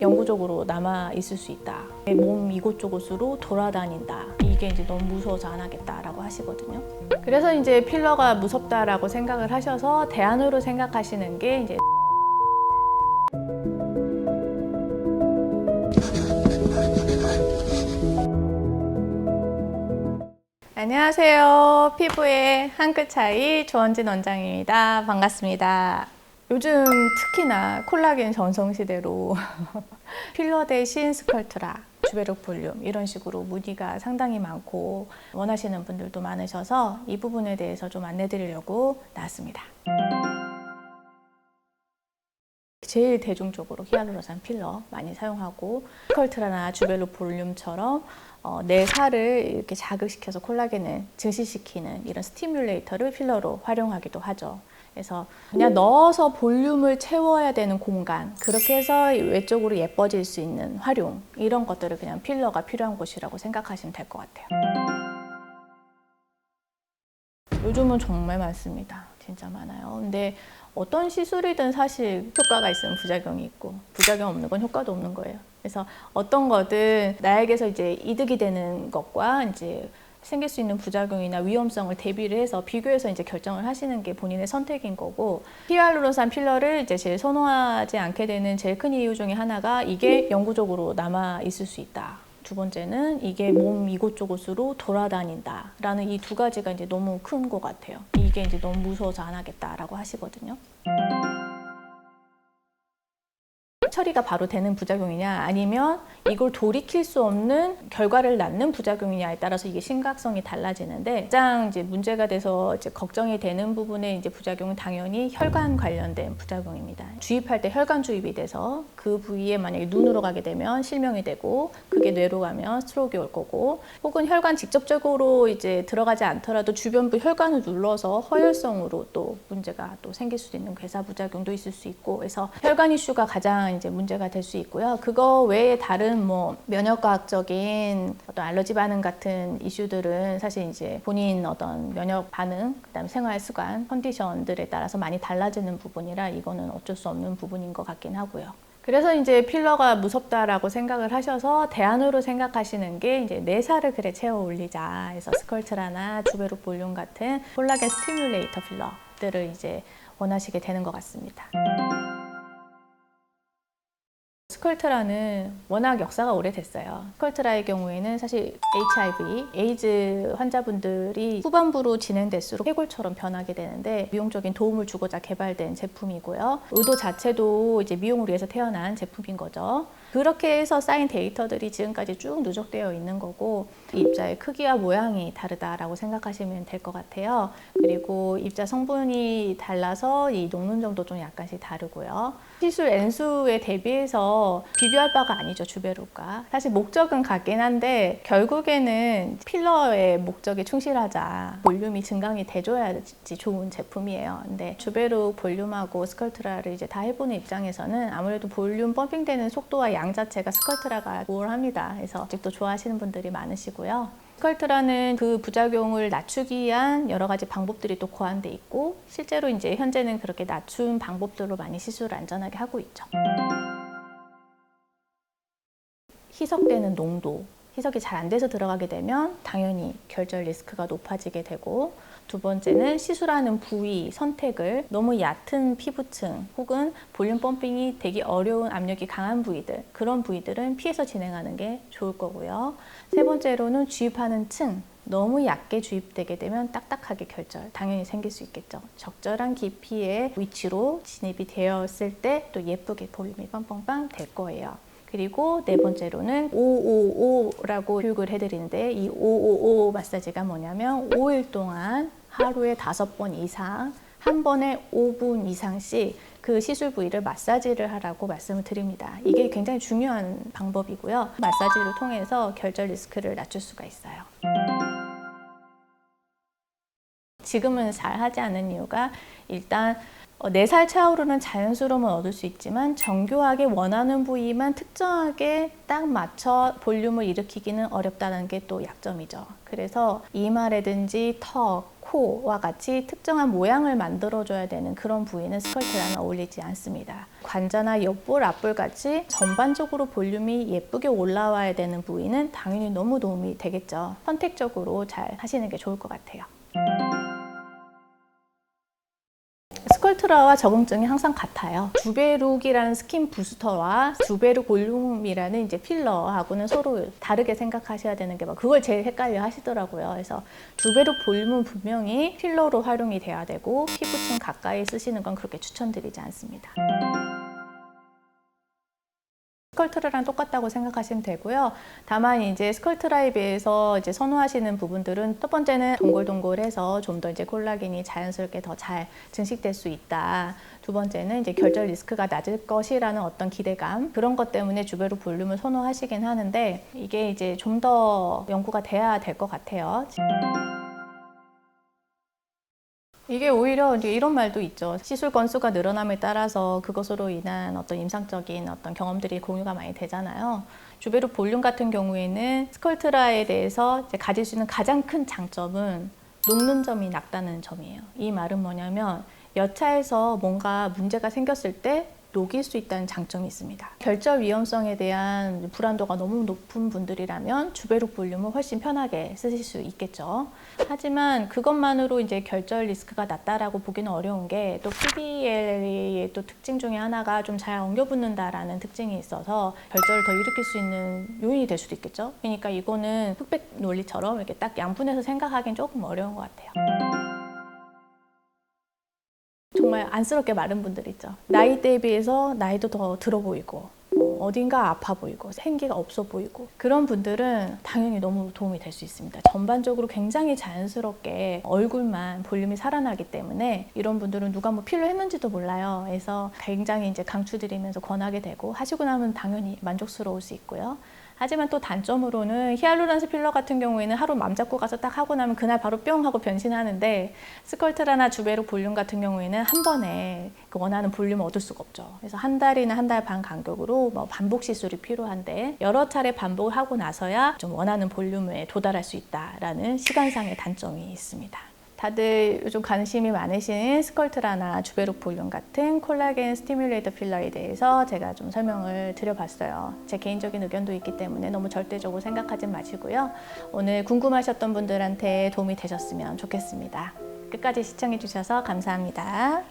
영구적으로 남아 있을 수 있다. 몸 이곳저곳으로 돌아다닌다. 이게 이제 너무 무서워서 안 하겠다라고 하시거든요. 그래서 이제 필러가 무섭다라고 생각을 하셔서 대안으로 생각하시는 게 이제 안녕하세요. 피부의 한 끗 차이 조원진 원장입니다. 반갑습니다. 요즘 특히나 콜라겐 전성시대로 필러 대신 스컬트라, 주베룩 볼륨 이런 식으로 문의가 상당히 많고 원하시는 분들도 많으셔서 이 부분에 대해서 좀 안내드리려고 나왔습니다. 제일 대중적으로 히알루론산 필러 많이 사용하고 스컬트라나 주베룩 볼륨처럼 내 살을 이렇게 자극시켜서 콜라겐을 증식시키는 이런 스티뮬레이터를 필러로 활용하기도 하죠. 그래서 그냥 넣어서 볼륨을 채워야 되는 공간, 그렇게 해서 외적으로 예뻐질 수 있는 활용, 이런 것들을 그냥 필러가 필요한 곳이라고 생각하시면 될 것 같아요. 요즘은 정말 많습니다. 진짜 많아요. 근데 어떤 시술이든 사실 효과가 있으면 부작용이 있고 부작용 없는 건 효과도 없는 거예요. 그래서 어떤 거든 나에게서 이제 이득이 되는 것과 이제 생길 수 있는 부작용이나 위험성을 대비를 해서 비교해서 이제 결정을 하시는 게 본인의 선택인 거고, 히알루론산 필러를 이제 제일 선호하지 않게 되는 제일 큰 이유 중에 하나가 이게 영구적으로 남아 있을 수 있다. 두 번째는 이게 몸 이곳저곳으로 돌아다닌다 라는 이 두 가지가 이제 너무 큰 것 같아요. 이게 이제 너무 무서워서 안 하겠다라고 하시거든요. 처리가 바로 되는 부작용이냐 아니면 이걸 돌이킬 수 없는 결과를 낳는 부작용이냐에 따라서 이게 심각성이 달라지는데, 가장 이제 문제가 돼서 이제 걱정이 되는 부분의 이제 부작용은 당연히 혈관 관련된 부작용입니다. 주입할 때 혈관 주입이 돼서 그 부위에 만약에 눈으로 가게 되면 실명이 되고, 그게 뇌로 가면 스트로크가 올 거고, 혹은 혈관 직접적으로 이제 들어가지 않더라도 주변부 혈관을 눌러서 허혈성으로 또 문제가 또 생길 수도 있는 괴사 부작용도 있을 수 있고, 그래서 혈관 이슈가 가장 이제 문제가 될 수 있고요. 그거 외에 다른 뭐 면역과학적인 어떤 알러지 반응 같은 이슈들은 사실 이제 본인 어떤 면역 반응, 그다음에 생활 습관, 컨디션들에 따라서 많이 달라지는 부분이라 이거는 어쩔 수 없는 부분인 것 같긴 하고요. 그래서 이제 필러가 무섭다라고 생각을 하셔서 대안으로 생각하시는 게 이제 내 살을 그래 채워 올리자 해서 스컬트라나 주베룩 볼륨 같은 콜라겐 스티뮬레이터 필러들을 이제 원하시게 되는 것 같습니다. 스컬트라는 워낙 역사가 오래됐어요. 스컬트라의 경우에는 사실 HIV, 에이즈 환자분들이 후반부로 진행될수록 해골처럼 변하게 되는데 미용적인 도움을 주고자 개발된 제품이고요. 의도 자체도 이제 미용을 위해서 태어난 제품인 거죠. 그렇게 해서 쌓인 데이터들이 지금까지 쭉 누적되어 있는 거고, 입자의 크기와 모양이 다르다라고 생각하시면 될 것 같아요. 그리고 입자 성분이 달라서 이 녹는 정도 좀 약간씩 다르고요. 시술 N수에 대비해서 비교할 바가 아니죠, 주베룩과. 사실 목적은 같긴 한데 결국에는 필러의 목적에 충실하자, 볼륨이 증강이 돼줘야지 좋은 제품이에요. 근데 주베룩 볼륨하고 스컬트라를 이제 다 해보는 입장에서는 아무래도 볼륨 펌핑되는 속도와 양 자체가 스컬트라가 우월합니다. 그래서 아직도 좋아하시는 분들이 많으시고요. 스컬트라는 그 부작용을 낮추기 위한 여러 가지 방법들이 또 고안돼 있고, 실제로 이제 현재는 그렇게 낮춘 방법들로 많이 시술을 안전하게 하고 있죠. 희석되는 농도, 희석이 잘 안 돼서 들어가게 되면 당연히 결절 리스크가 높아지게 되고, 두 번째는 시술하는 부위 선택을 너무 얕은 피부층 혹은 볼륨 펌핑이 되기 어려운 압력이 강한 부위들, 그런 부위들은 피해서 진행하는 게 좋을 거고요. 세 번째로는 주입하는 층, 너무 얕게 주입되게 되면 딱딱하게 결절 당연히 생길 수 있겠죠. 적절한 깊이의 위치로 진입이 되었을 때 또 예쁘게 볼륨이 빵빵빵 될 거예요. 그리고 네 번째로는 555라고 교육을 해드리는데, 이 555 마사지가 뭐냐면 5일 동안 하루에 5번 이상 한 번에 5분 이상씩 그 시술 부위를 마사지를 하라고 말씀을 드립니다. 이게 굉장히 중요한 방법이고요. 마사지를 통해서 결절 리스크를 낮출 수가 있어요. 지금은 잘 하지 않는 이유가, 일단 4살 차후로는 자연스러움을 얻을 수 있지만 정교하게 원하는 부위만 특정하게 딱 맞춰 볼륨을 일으키기는 어렵다는 게 또 약점이죠. 그래서 이마라든지 턱, 코와 같이 특정한 모양을 만들어줘야 되는 그런 부위는 스컬트라는 어울리지 않습니다. 관자나 옆볼, 앞볼 같이 전반적으로 볼륨이 예쁘게 올라와야 되는 부위는 당연히 너무 도움이 되겠죠. 선택적으로 잘 하시는 게 좋을 것 같아요. 스컬트라와 적응증이 항상 같아요. 주베룩이라는 스킨 부스터와 주베룩 볼륨이라는 이제 필러하고는 서로 다르게 생각하셔야 되는 게 그걸 제일 헷갈려 하시더라고요. 그래서 주베룩 볼륨은 분명히 필러로 활용이 돼야 되고 피부층 가까이 쓰시는 건 그렇게 추천드리지 않습니다. 스컬트라랑 똑같다고 생각하시면 되고요. 다만 이제 스컬트라에 비해서 이제 선호하시는 부분들은 첫 번째는 동글동글해서 좀 더 이제 콜라겐이 자연스럽게 더 잘 증식될 수 있다. 두 번째는 이제 결절 리스크가 낮을 것이라는 어떤 기대감, 그런 것 때문에 주베룩 볼륨을 선호하시긴 하는데 이게 이제 좀 더 연구가 돼야 될 것 같아요. 이게 오히려 이제 이런 말도 있죠. 시술 건수가 늘어남에 따라서 그것으로 인한 어떤 임상적인 어떤 경험들이 공유가 많이 되잖아요. 주베룩 볼륨 같은 경우에는 스컬트라에 대해서 이제 가질 수 있는 가장 큰 장점은 녹는 점이 낮다는 점이에요. 이 말은 뭐냐면 여차해서 뭔가 문제가 생겼을 때 녹일 수 있다는 장점이 있습니다. 결절 위험성에 대한 불안도가 너무 높은 분들이라면 주베룩 볼륨을 훨씬 편하게 쓰실 수 있겠죠. 하지만 그것만으로 이제 결절 리스크가 낮다라고 보기는 어려운 게 또 PDL의 또 특징 중에 하나가 좀 잘 엉겨붙는다라는 특징이 있어서 결절을 더 일으킬 수 있는 요인이 될 수도 있겠죠. 그러니까 이거는 흑백 논리처럼 이렇게 딱 양분해서 생각하기는 조금 어려운 것 같아요. 정말 안쓰럽게 마른 분들 있죠. 나이대에 비해서 나이도 더 들어 보이고 어딘가 아파 보이고 생기가 없어 보이고 그런 분들은 당연히 너무 도움이 될 수 있습니다. 전반적으로 굉장히 자연스럽게 얼굴만 볼륨이 살아나기 때문에 이런 분들은 누가 뭐 필러 했는지도 몰라요. 그래서 굉장히 이제 강추드리면서 권하게 되고 하시고 나면 당연히 만족스러울 수 있고요. 하지만 또 단점으로는 히알루론스 필러 같은 경우에는 하루 맘 잡고 가서 딱 하고 나면 그날 바로 뿅 하고 변신하는데 스컬트라나 주베룩 볼륨 같은 경우에는 한 번에 그 원하는 볼륨을 얻을 수가 없죠. 그래서 한 달이나 한 달 반 간격으로 뭐 반복 시술이 필요한데 여러 차례 반복을 하고 나서야 좀 원하는 볼륨에 도달할 수 있다라는 시간상의 단점이 있습니다. 다들 요즘 관심이 많으신 스컬트라나 주베룩 볼륨 같은 콜라겐 스티뮬레이터 필러에 대해서 제가 좀 설명을 드려봤어요. 제 개인적인 의견도 있기 때문에 너무 절대적으로 생각하지 마시고요. 오늘 궁금하셨던 분들한테 도움이 되셨으면 좋겠습니다. 끝까지 시청해 주셔서 감사합니다.